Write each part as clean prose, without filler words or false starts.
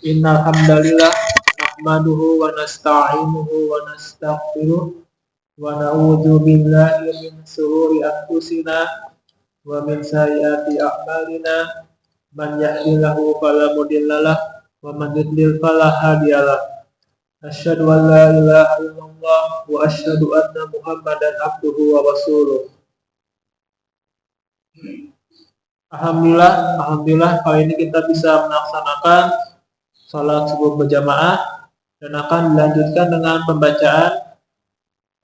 Innal hamdalillah nahmaduhu wa nasta'inuhu wa nastaghfiruh wa na'udzu billahi min shururi anfusina wa min sayyiati a'malina. Man yahdihillahu fala mudhillalah wa man yudlil fala hadiyalah. Asyhadu an la ilaha illallah wa asyhadu anna Muhammadan abduhu wa rasuluh. Alhamdulillah kali ini kita bisa melaksanakan salat subuh berjamaah dan akan dilanjutkan dengan pembacaan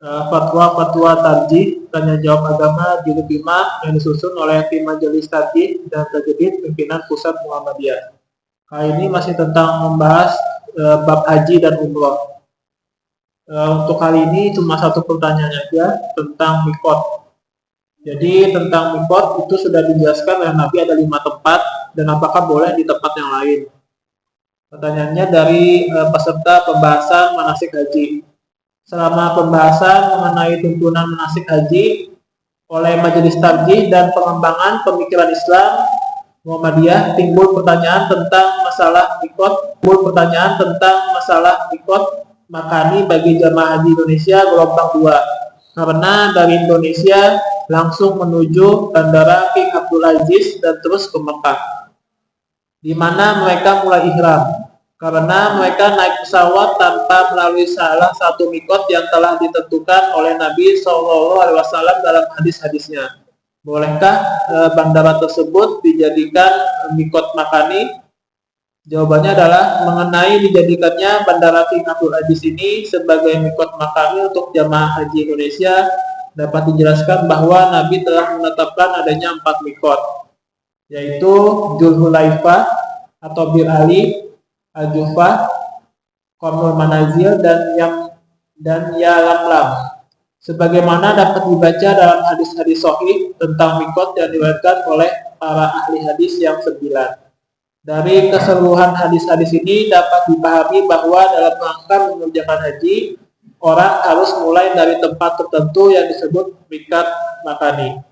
fatwa-fatwa tarjih tanya jawab agama jilid 5 yang disusun oleh tim majelis tarjih dan tajdid pimpinan pusat Muhammadiyah. Kali ini masih tentang membahas bab haji dan umroh. Untuk kali ini cuma satu pertanyaan aja tentang mikot. Jadi tentang mikot itu sudah dijelaskan oleh Nabi ada 5 tempat dan apakah boleh di tempat yang lain. Pertanyaannya dari peserta pembahasan manasik haji. Selama pembahasan mengenai tuntunan manasik haji oleh Majelis Tarjih dan Pengembangan Pemikiran Islam Muhammadiyah timbul pertanyaan tentang masalah mikot makani bagi jamaah haji Indonesia gelombang 2. Karena dari Indonesia langsung menuju Bandara King Abdul Aziz dan terus ke Mekah, di mana mereka mulai ihram. Karena mereka naik pesawat tanpa melalui salah satu mikot yang telah ditentukan oleh Nabi SAW dalam hadis-hadisnya. Bolehkah bandara tersebut dijadikan mikot makani? Jawabannya adalah mengenai dijadikannya Bandara King Abdul Aziz ini sebagai mikot makani untuk jamaah haji Indonesia dapat dijelaskan bahwa Nabi telah menetapkan adanya 4 mikot, yaitu Dzulhulaifah atau Bir Ali, Al-Juhfah, Qarnul Manazil dan Yalamlam. Sebagaimana dapat dibaca dalam hadis-hadis sahih tentang mikot yang diriwayatkan oleh para ahli hadis yang 9. Dari keseluruhan hadis-hadis ini dapat dipahami bahwa dalam rangka mengerjakan haji, orang harus mulai dari tempat tertentu yang disebut mikat makani.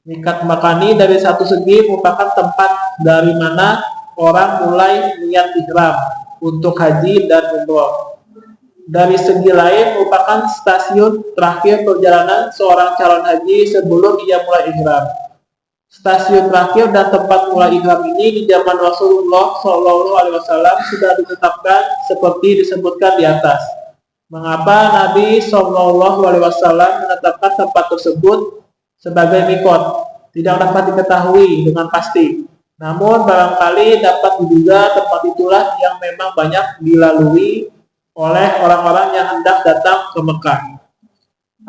Mikat makani dari satu segi merupakan tempat dari mana orang mulai niat ihram untuk haji dan umroh. Dari segi lain merupakan stasiun terakhir perjalanan seorang calon haji sebelum ia mulai ihram. Stasiun terakhir dan tempat mulai ihram ini di zaman Rasulullah SAW sudah ditetapkan seperti disebutkan di atas. Mengapa Nabi SAW menetapkan tempat tersebut sebagai mikot tidak dapat diketahui dengan pasti. Namun barangkali dapat diduga tempat itulah yang memang banyak dilalui oleh orang-orang yang hendak datang ke Mekah.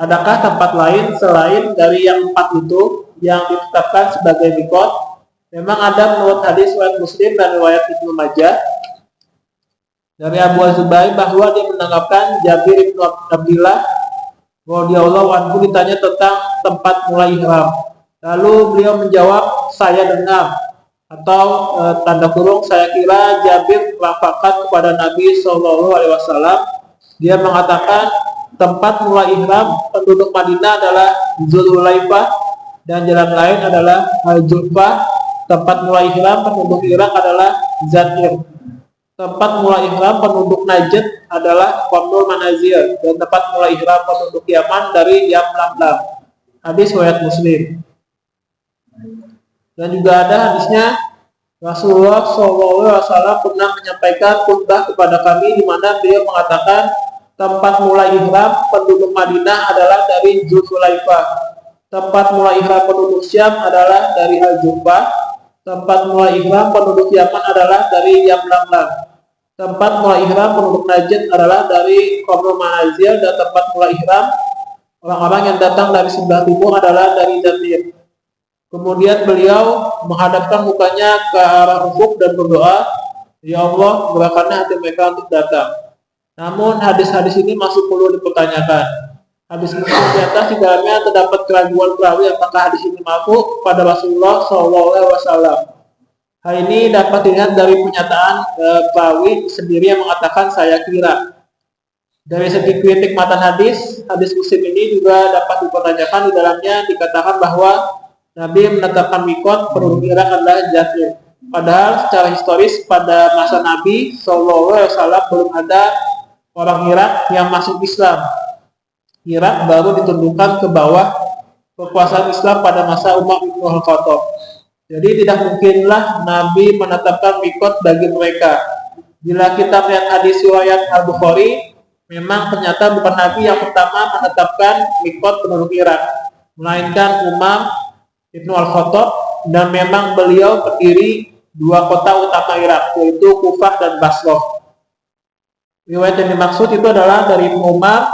Adakah tempat lain selain dari yang 4 itu yang ditetapkan sebagai mikot? Memang ada menurut hadis riwayat Muslim dan riwayat Ibnu Majah dari Abu Zubair bahwa dia menanggapan Jabir bin Abdullah radhiyallahu anhu ditanya tentang tempat mulai ihram. Lalu beliau menjawab, saya dengar atau tanda kurung saya kira Jabir melaporkan kepada Nabi SAW. Dia mengatakan tempat mulai ihram penduduk Madinah adalah Dzulhulaifah dan jalan lain adalah Al-Juhfah. Tempat mulai ihram penduduk Irak adalah Zatir. Tempat mulai ihram penduduk Najd adalah Qarnul Manazil dan tempat mulai ihram penduduk Yaman dari Yalamlam. Hadis riwayat Muslim. Dan juga ada hadisnya Rasulullah SAW pernah menyampaikan khutbah kepada kami di mana beliau mengatakan tempat mulai ihram penduduk Madinah adalah dari Dzulhulaifah. Tempat mulai ihram penduduk Syam adalah dari Al-Juhfah. Tempat mulai ihram penduduk Yaman adalah dari Yalamlam. Tempat mulai ihram penduduk Najd adalah dari Qarnul Manazil dan tempat mulai ihram orang-orang yang datang dari sebelah timur adalah dari Zatir. Kemudian beliau menghadapkan mukanya ke arah ufuk dan berdoa, ya Allah, gerakannya hati mereka untuk datang. Namun hadis-hadis ini masih perlu dipertanyakan. Hadis Muslim di atas di dalamnya terdapat keraguan perawi apakah hadis ini marfu pada Rasulullah SAW. Hal ini dapat dilihat dari pernyataan perawi sendiri yang mengatakan saya kira. Dari segi kritik matan hadis Muslim ini juga dapat dipertanyakan. Di dalamnya dikatakan bahwa Nabi menetapkan mikot penduduk Irak adalah Zatir. Padahal secara historis pada masa Nabi SAW belum ada orang Irak yang masuk Islam. Irak baru ditundukkan ke bawah kekuasaan Islam pada masa Umar bin Khattab. Jadi tidak mungkinlah Nabi menetapkan mikot bagi mereka. Bila kita melihat hadis riwayat Al-Bukhari, memang ternyata bukan Nabi yang pertama menetapkan mikot penduduk Irak, melainkan Umar bin Al-Khattab, dan memang beliau pendiri dua kota utama Irak, yaitu Kufah dan Basrah. Riwayat yang dimaksud itu adalah dari Umar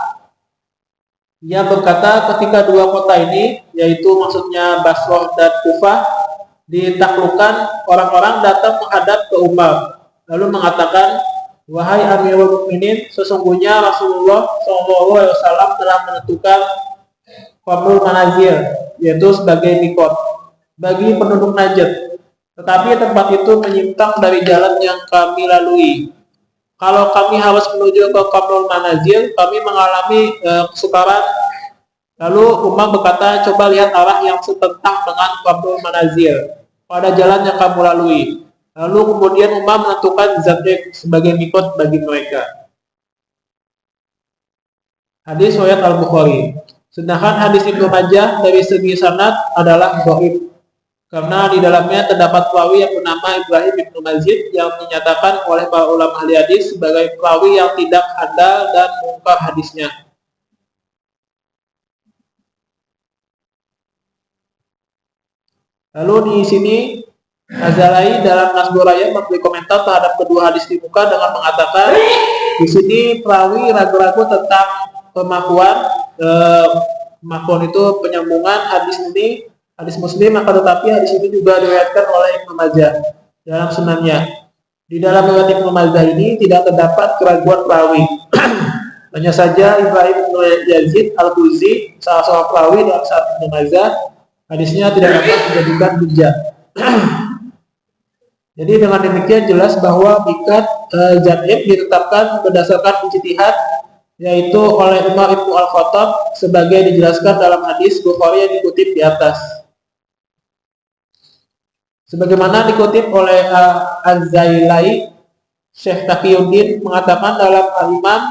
yang berkata ketika dua kota ini, yaitu maksudnya Basrah dan Kufah, ditaklukkan, orang-orang datang menghadap ke Umar lalu mengatakan, "Wahai Amirul Mukminin, sesungguhnya Rasulullah SAW telah menentukan Qarnul Manazil, yaitu sebagai mikot bagi penduduk Najd. Tetapi tempat itu menyimpang dari jalan yang kami lalui. Kalau kami harus menuju ke Qarnul Manazil, kami mengalami kesukaran." Lalu Umar berkata, "Coba lihat arah yang setentang dengan Qarnul Manazil pada jalan yang kamu lalui." Lalu kemudian Umar menentukan Zadek sebagai mikot bagi mereka. Hadis riwayat Al-Bukhari. Sedangkan hadis Ibnu Majah dari segi sanad adalah dhaif, karena di dalamnya terdapat perawi yang bernama Ibrahim bin Mazid yang dinyatakan oleh para ulama ahli hadis sebagai perawi yang tidak handal dan mungkar hadisnya. Lalu di sini Azalai dalam Nasburaya memberi komentar terhadap kedua hadis di muka dengan mengatakan, di sini perawi ragu-ragu tentang kemakuan itu penyambungan hadis ini, hadis Muslim, maka tetapi hadis ini juga diriwayatkan oleh Ibnu Majah dalam sunannya. Di dalam riwayat Ibnu Majah ini tidak terdapat keraguan perawi. Hanya saja Ibrahim bin Yazid Al-Buzi, salah seorang perawi dalam Sahih Ibnu Majah, hadisnya tidak dapat dijadikan hujjah. Jadi dengan demikian jelas bahwa miqat Jadid ditetapkan berdasarkan ijtihad, yaitu oleh Umar bin Al-Khattab sebagai dijelaskan dalam hadis Bukhari yang dikutip di atas. Sebagaimana dikutip oleh Az-Zailai, Syekh Taqiyuddin mengatakan dalam Al-Imam,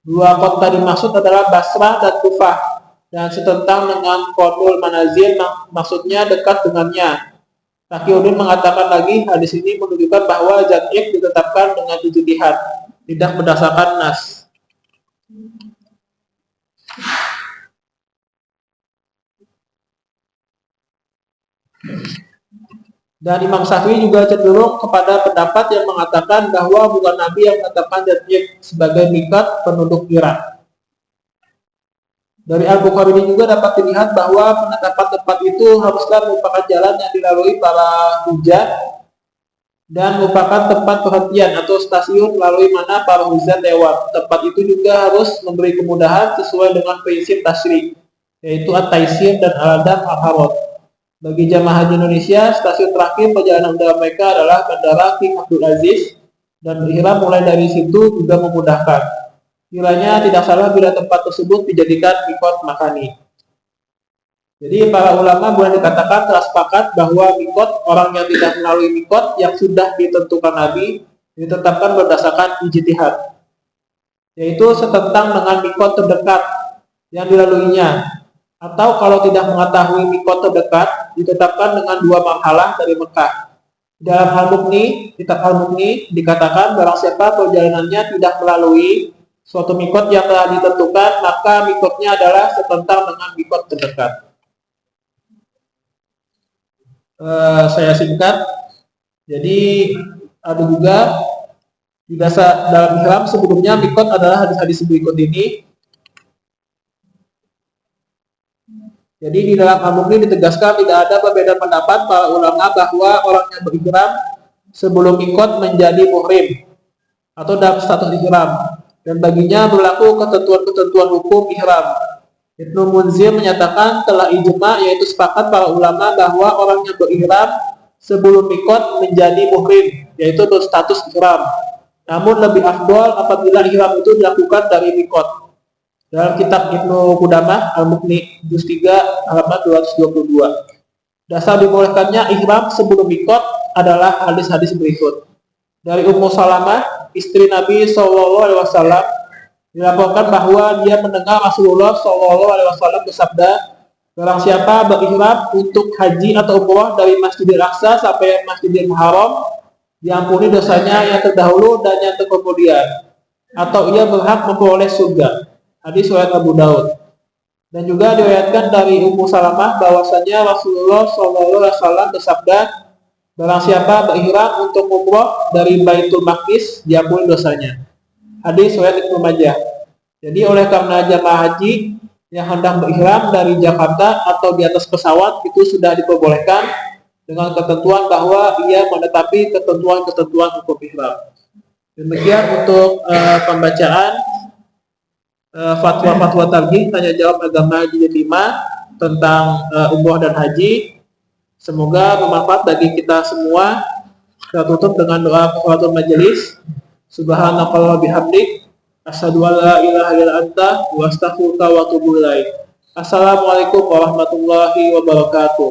dua kota dimaksud adalah Basrah dan Kufah, dan setentang dengan Qarnul Manazil, maksudnya dekat dengannya. Taqiyuddin mengatakan lagi, hadis ini menunjukkan bahwa Jadid ditetapkan dengan ijtihad, tidak berdasarkan nas. Dan Imam Syafi'i juga cenderung kepada pendapat yang mengatakan bahwa bukan Nabi yang menetapkan Jadid sebagai miqat penduduk Irak. Dari Al-Bukhari ini juga dapat dilihat bahwa penetapan tempat itu haruslah merupakan jalan yang dilalui para hujjah dan merupakan tempat perhentian atau stasiun melalui mana para hujjah lewat. Tempat itu juga harus memberi kemudahan sesuai dengan prinsip tasyrik, yaitu at-taisir dan al-adab al-harod. Bagi jamaah haji Indonesia, stasiun terakhir perjalanan udara mereka adalah Bandara King Abdul Aziz, dan ihram mulai dari situ juga memudahkan. Kiranya tidak salah bila tempat tersebut dijadikan mikot makani. Jadi para ulama boleh dikatakan telah sepakat bahwa mikot orang yang tidak melalui mikot yang sudah ditentukan Nabi ditetapkan berdasarkan ijtihad, yaitu setentang dengan mikot terdekat yang dilaluinya, atau kalau tidak mengetahui mikot terdekat ditetapkan dengan dua marhalah dari Mekah. Dalam Al-Mughni, kitab Al-Mughni dikatakan barang siapa perjalanannya tidak melalui suatu mikot yang telah ditentukan, maka mikotnya adalah setentang dengan mikot terdekat. Saya singkat. Jadi ada juga di dasar dalam ihram sebelumnya mikot adalah hadis-hadis berikut ini. Jadi di dalam Al-Mughni ditegaskan tidak ada perbedaan pendapat para ulama bahwa orang yang berihram sebelum mikot menjadi muhrim atau dalam status ihram, dan baginya berlaku ketentuan-ketentuan hukum ihram. Ibnu Munzir menyatakan telah ijma, yaitu sepakat para ulama bahwa orang yang berihram sebelum mikot menjadi muhrim, yaitu berstatus ihram. Namun lebih afdol apabila ihram itu dilakukan dari mikot. Dalam kitab Ibnu Qudamah Al-Mughni juz 3 halaman 222. Dasar dibolehkannya ihram sebelum mikot adalah hadis-hadis berikut. Dari Ummu Salamah, istri Nabi SAW, dilaporkan bahwa dia mendengar Rasulullah SAW bersabda, barang siapa berihram untuk haji atau umrah dari Masjidil Aqsa sampai Masjidil Haram, diampuni dosanya yang terdahulu dan yang terkemudian, atau ia berhak memperoleh surga. Hadis riwayat Abu Daud. Dan juga diriwayatkan dari Ummu Salamah bahwasanya Rasulullah SAW bersabda, barang siapa berihram untuk umrah dari Baitul Maqdis, diampuni dosanya. Hadis riwayat Ibnu Majah. Jadi oleh karena jamaah haji yang hendak berihram dari Jakarta atau di atas pesawat itu sudah diperbolehkan dengan ketentuan bahwa ia menetapi ketentuan-ketentuan hukum ihram. Demikian untuk pembacaan fatwa-fatwa tarjih tanya jawab agama jilid 5 tentang umrah dan haji. Semoga bermanfaat bagi kita semua. Kita tutup dengan doa kafaratul majelis. Subhanakallahumma bihamdik, asyhadu an la ilaha illa anta, wa astaghfiruka wa atubu ilaik. Assalamualaikum warahmatullahi wabarakatuh.